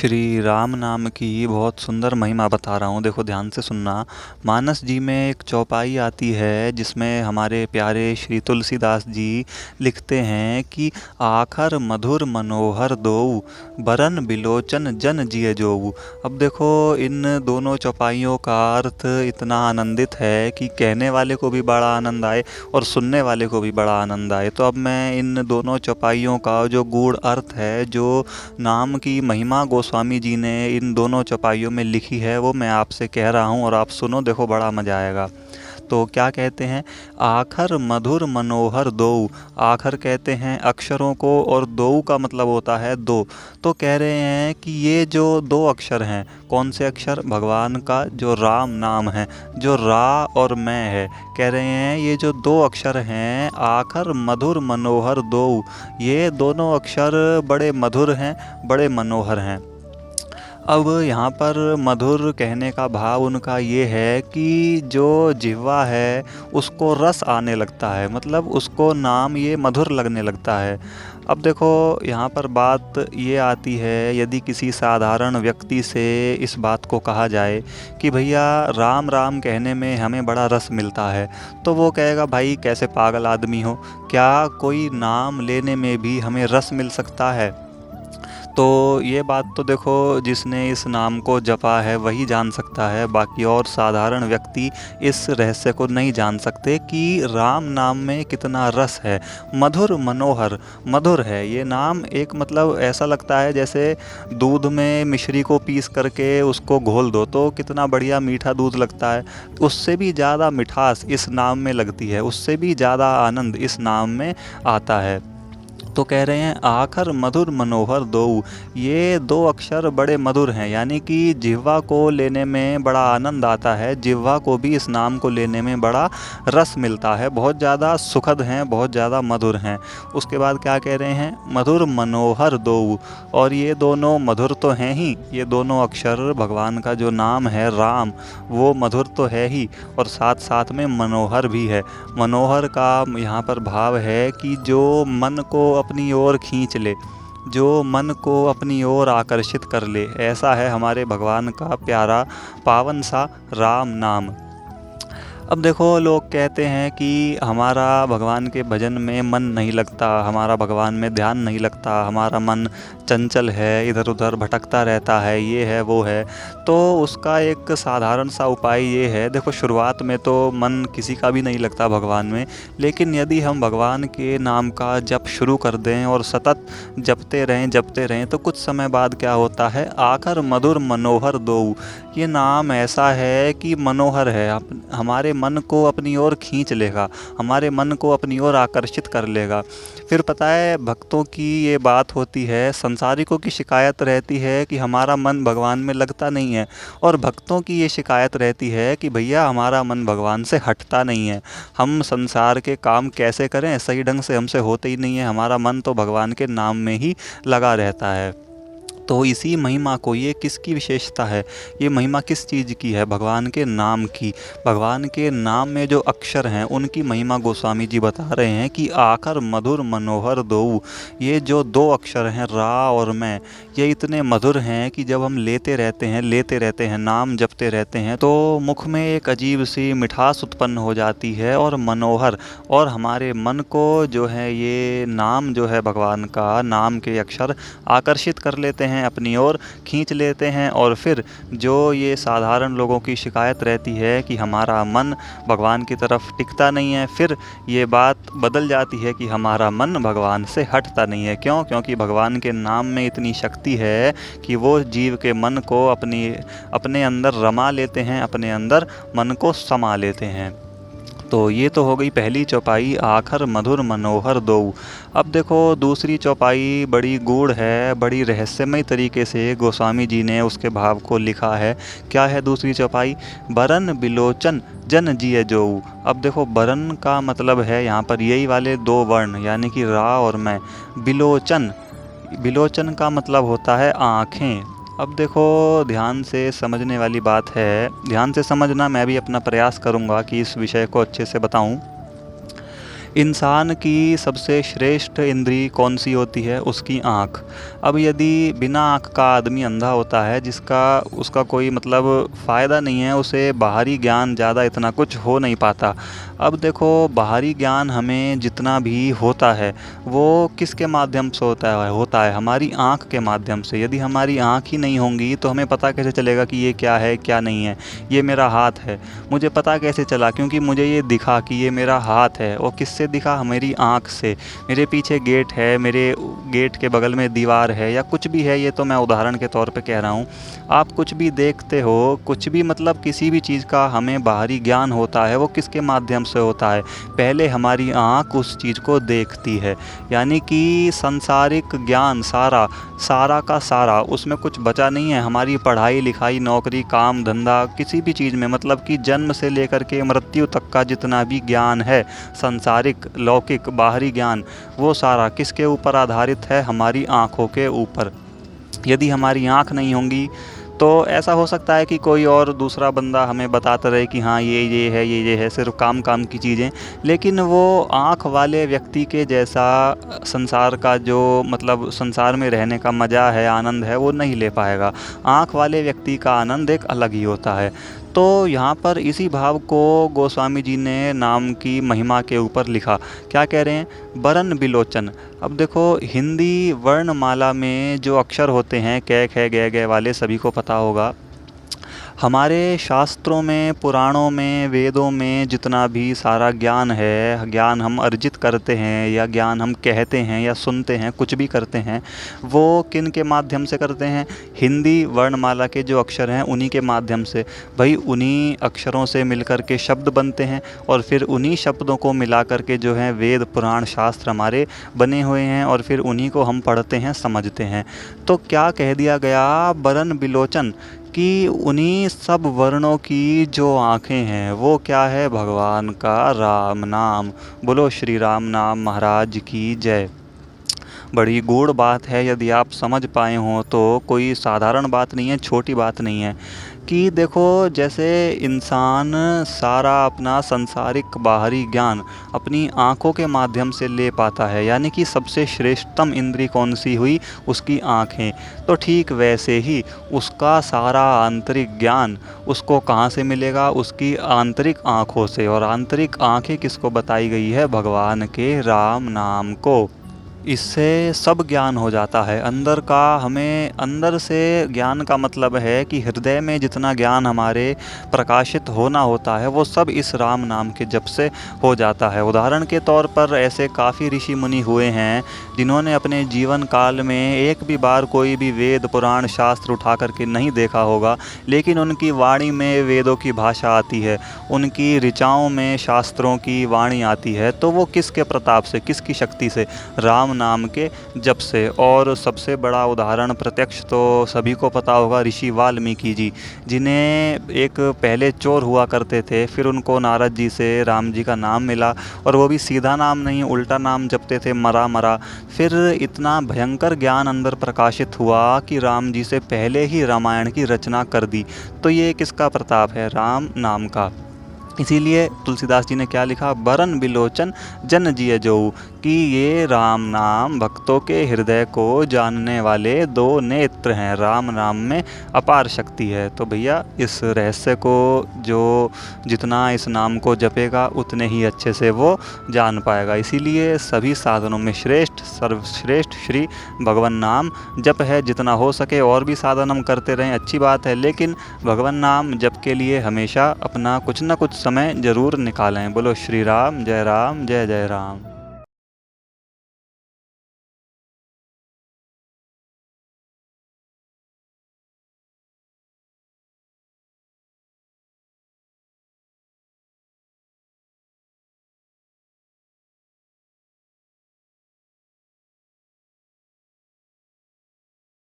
श्री राम नाम की बहुत सुंदर महिमा बता रहा हूँ। देखो ध्यान से सुनना। मानस जी में एक चौपाई आती है जिसमें हमारे प्यारे श्री तुलसीदास जी लिखते हैं कि आखर मधुर मनोहर दोऊ बरन बिलोचन जन जिय जोऊ। अब देखो इन दोनों चौपाइयों का अर्थ इतना आनंदित है कि कहने वाले को भी बड़ा आनंद आए और सुनने वाले को भी बड़ा आनंद आए। तो अब मैं इन दोनों चौपाइयों का जो गूढ़ अर्थ है, जो नाम की महिमा गोस्वामी जी ने इन दोनों चौपाइयों में लिखी है, वो मैं आपसे कह रहा हूँ और आप सुनो, देखो बड़ा मज़ा आएगा। तो क्या कहते हैं? आखर मधुर मनोहर दोऊ। आखर कहते हैं अक्षरों को और दोऊ का मतलब होता है दो। तो कह रहे हैं कि ये जो दो अक्षर हैं, कौन से अक्षर? भगवान का जो राम नाम है, जो रा और मैं है, कह रहे हैं ये जो दो अक्षर हैं आखर मधुर मनोहर दोऊ, ये दोनों अक्षर बड़े मधुर हैं, बड़े मनोहर हैं। अब यहाँ पर मधुर कहने का भाव उनका ये है कि जो जिह्वा है उसको रस आने लगता है, मतलब उसको नाम ये मधुर लगने लगता है। अब देखो यहाँ पर बात ये आती है, यदि किसी साधारण व्यक्ति से इस बात को कहा जाए कि भैया राम राम कहने में हमें बड़ा रस मिलता है, तो वो कहेगा भाई कैसे पागल आदमी हो, क्या कोई नाम लेने में भी हमें रस मिल सकता है? तो ये बात तो देखो जिसने इस नाम को जपा है वही जान सकता है, बाकी और साधारण व्यक्ति इस रहस्य को नहीं जान सकते कि राम नाम में कितना रस है। मधुर मनोहर, मधुर है ये नाम। एक मतलब ऐसा लगता है जैसे दूध में मिश्री को पीस करके उसको घोल दो तो कितना बढ़िया मीठा दूध लगता है, उससे भी ज़्यादा मिठास इस नाम में लगती है, उससे भी ज़्यादा आनंद इस नाम में आता है। तो कह रहे हैं आखर मधुर मनोहर दोऊ, ये दो अक्षर बड़े मधुर हैं, यानी कि जिह्वा को लेने में बड़ा आनंद आता है, जिह्वा को भी इस नाम को लेने में बड़ा रस मिलता है, बहुत ज़्यादा सुखद हैं, बहुत ज़्यादा मधुर हैं। उसके बाद क्या कह रहे हैं? मधुर मनोहर दोऊ। और ये दोनों मधुर तो हैं ही, ये दोनों अक्षर भगवान का जो नाम है राम, वो मधुर तो है ही और साथ साथ में मनोहर भी है। मनोहर का यहाँ पर भाव है कि जो मन को अपनी ओर खींच ले, जो मन को अपनी ओर आकर्षित कर ले, ऐसा है हमारे भगवान का प्यारा पावन सा राम नाम। अब देखो लोग कहते हैं कि हमारा भगवान के भजन में मन नहीं लगता, हमारा भगवान में ध्यान नहीं लगता, हमारा मन चंचल है, इधर उधर भटकता रहता है, ये है वो है। तो उसका एक साधारण सा उपाय ये है, देखो शुरुआत में तो मन किसी का भी नहीं लगता भगवान में, लेकिन यदि हम भगवान के नाम का जप शुरू कर दें और सतत जपते रहें तो कुछ समय बाद क्या होता है? आखर मधुर मनोहर दोऊ, ये नाम ऐसा है कि मनोहर है, हमारे मन को अपनी ओर खींच लेगा, हमारे मन को अपनी ओर आकर्षित कर लेगा। फिर पता है भक्तों की ये बात होती है, संसारिकों की शिकायत रहती है कि हमारा मन भगवान में लगता नहीं है, और भक्तों की ये शिकायत रहती है कि भैया हमारा मन भगवान से हटता नहीं है, हम संसार के काम कैसे करें, सही ढंग से हमसे होते ही नहीं है, हमारा मन तो भगवान के नाम में ही लगा रहता है। तो इसी महिमा को, ये किसकी विशेषता है, ये महिमा किस चीज़ की है? भगवान के नाम की। भगवान के नाम में जो अक्षर हैं उनकी महिमा गोस्वामी जी बता रहे हैं कि आखर मधुर मनोहर दोऊ, ये जो दो अक्षर हैं रा और मैं, ये इतने मधुर हैं कि जब हम लेते रहते हैं, नाम जपते रहते हैं तो मुख में एक अजीब सी मिठास उत्पन्न हो जाती है और मनोहर, और हमारे मन को जो है ये नाम जो है भगवान का, नाम के अक्षर आकर्षित कर लेते हैं, अपनी ओर खींच लेते हैं। और फिर जो ये साधारण लोगों की शिकायत रहती है कि हमारा मन भगवान की तरफ टिकता नहीं है, फिर ये बात बदल जाती है कि हमारा मन भगवान से हटता नहीं है। क्यों? क्योंकि भगवान के नाम में इतनी शक्ति है कि वो जीव के मन को अपने अंदर रमा लेते हैं, अपने अंदर मन को समा लेते हैं। तो ये तो हो गई पहली चौपाई, आखर मधुर मनोहर दोऊ। अब देखो दूसरी चौपाई बड़ी गूढ़ है, बड़ी रहस्यमय तरीके से गोस्वामी जी ने उसके भाव को लिखा है। क्या है दूसरी चौपाई? बरन बिलोचन जन जिय जोऊ। अब देखो बरन का मतलब है यहाँ पर यही वाले दो वर्ण, यानी कि रा और मैं। बिलोचन, बिलोचन का मतलब होता है आँखें। अब देखो ध्यान से समझने वाली बात है, ध्यान से समझना, मैं भी अपना प्रयास करूंगा कि इस विषय को अच्छे से बताऊं। इंसान की सबसे श्रेष्ठ इंद्री कौन सी होती है? उसकी आँख। अब यदि बिना आँख का आदमी अंधा होता है, जिसका उसका कोई मतलब फ़ायदा नहीं है, उसे बाहरी ज्ञान ज़्यादा इतना कुछ हो नहीं पाता। अब देखो, बाहरी ज्ञान हमें जितना भी होता है वो किसके माध्यम से होता है हमारी आँख के माध्यम से। यदि हमारी आँख ही नहीं होंगी तो हमें पता कैसे चलेगा कि ये क्या है क्या नहीं है। ये मेरा हाथ है, मुझे पता कैसे चला? क्योंकि मुझे ये दिखा कि ये मेरा हाथ है। और किससे दिखा? मेरी आँख से। मेरे पीछे गेट है, मेरे गेट के बगल में दीवार है, या कुछ भी है, ये तो मैं उदाहरण के तौर पे कह रहा हूँ। आप कुछ भी देखते हो, कुछ भी मतलब किसी भी चीज़ का हमें बाहरी ज्ञान होता है, वो किसके माध्यम से होता है? पहले हमारी आँख उस चीज़ को देखती है। यानी कि सांसारिक ज्ञान सारा का सारा, उसमें कुछ बचा नहीं है। हमारी पढ़ाई लिखाई, नौकरी, काम धंधा, किसी भी चीज़ में मतलब कि जन्म से लेकर के मृत्यु तक का जितना भी ज्ञान है, सांसारिक लौकिक बाहरी ज्ञान, वो सारा किसके ऊपर आधारित है? हमारी आँखों के ऊपर। यदि हमारी आँख नहीं होंगी तो ऐसा हो सकता है कि कोई और दूसरा बंदा हमें बताता रहे कि हाँ ये है, ये है, सिर्फ काम की चीज़ें। लेकिन वो आँख वाले व्यक्ति के जैसा संसार का जो मतलब संसार में रहने का मज़ा है, आनंद है, वो नहीं ले पाएगा। आँख वाले व्यक्ति का आनंद एक अलग ही होता है। तो यहाँ पर इसी भाव को गोस्वामी जी ने नाम की महिमा के ऊपर लिखा। क्या कह रहे हैं? बरन बिलोचन। अब देखो, हिंदी वर्णमाला में जो अक्षर होते हैं, कै ख ग घ वाले, सभी को पता होगा। हमारे शास्त्रों में, पुराणों में, वेदों में जितना भी सारा ज्ञान है, ज्ञान हम अर्जित करते हैं या ज्ञान हम कहते हैं या सुनते हैं, कुछ भी करते हैं, वो किन के माध्यम से करते हैं? हिंदी वर्णमाला के जो अक्षर हैं उन्हीं के माध्यम से। भाई, उन्हीं अक्षरों से मिलकर के शब्द बनते हैं और फिर उन्हीं शब्दों को मिला कर के जो है वेद पुराण शास्त्र हमारे बने हुए हैं, और फिर उन्हीं को हम पढ़ते हैं, समझते हैं। तो क्या कह दिया गया? बरन बिलोचन, कि उन्हीं सब वर्णों की जो आँखें हैं वो क्या है? भगवान का राम नाम। बोलो श्री राम नाम महाराज की जय। बड़ी गूढ़ बात है, यदि आप समझ पाए हों तो कोई साधारण बात नहीं है, छोटी बात नहीं है। कि देखो, जैसे इंसान सारा अपना संसारिक बाहरी ज्ञान अपनी आँखों के माध्यम से ले पाता है, यानी कि सबसे श्रेष्ठतम इंद्री कौन सी हुई? उसकी आँखें। तो ठीक वैसे ही उसका सारा आंतरिक ज्ञान उसको कहाँ से मिलेगा? उसकी आंतरिक आँखों से। और आंतरिक आँखें किसको बताई गई है? भगवान के राम नाम को। इससे सब ज्ञान हो जाता है अंदर का। हमें अंदर से ज्ञान का मतलब है कि हृदय में जितना ज्ञान हमारे प्रकाशित होना होता है वो सब इस राम नाम के जप से हो जाता है। उदाहरण के तौर पर ऐसे काफ़ी ऋषि मुनि हुए हैं जिन्होंने अपने जीवन काल में एक भी बार कोई भी वेद पुराण शास्त्र उठा करके नहीं देखा होगा, लेकिन उनकी वाणी में वेदों की भाषा आती है, उनकी ऋचाओं में शास्त्रों की वाणी आती है। तो वो किसके प्रताप से, किसकी शक्ति से? राम नाम के जप से। और सबसे बड़ा उदाहरण प्रत्यक्ष तो सभी को पता होगा, ऋषि वाल्मीकि जी, जिन्हें एक पहले चोर हुआ करते थे, फिर उनको नारद जी से राम जी का नाम मिला, और वो भी सीधा नाम नहीं, उल्टा नाम जपते थे, मरा मरा। फिर इतना भयंकर ज्ञान अंदर प्रकाशित हुआ कि राम जी से पहले ही रामायण की रचना कर दी। तो ये किसका प्रताप है? राम नाम का। इसीलिए तुलसीदास जी ने क्या लिखा? बरन बिलोचन जन जिय जोऊ, कि ये राम नाम भक्तों के हृदय को जानने वाले दो नेत्र हैं। राम नाम में अपार शक्ति है। तो भैया, इस रहस्य को जो जितना इस नाम को जपेगा उतने ही अच्छे से वो जान पाएगा। इसीलिए सभी साधनों में श्रेष्ठ, सर्वश्रेष्ठ श्री भगवान नाम जप है। जितना हो सके और भी साधन हम करते रहें, अच्छी बात है, लेकिन भगवान नाम जप के लिए हमेशा अपना कुछ न कुछ समय ज़रूर निकालें। बोलो श्री राम, जय जय राम।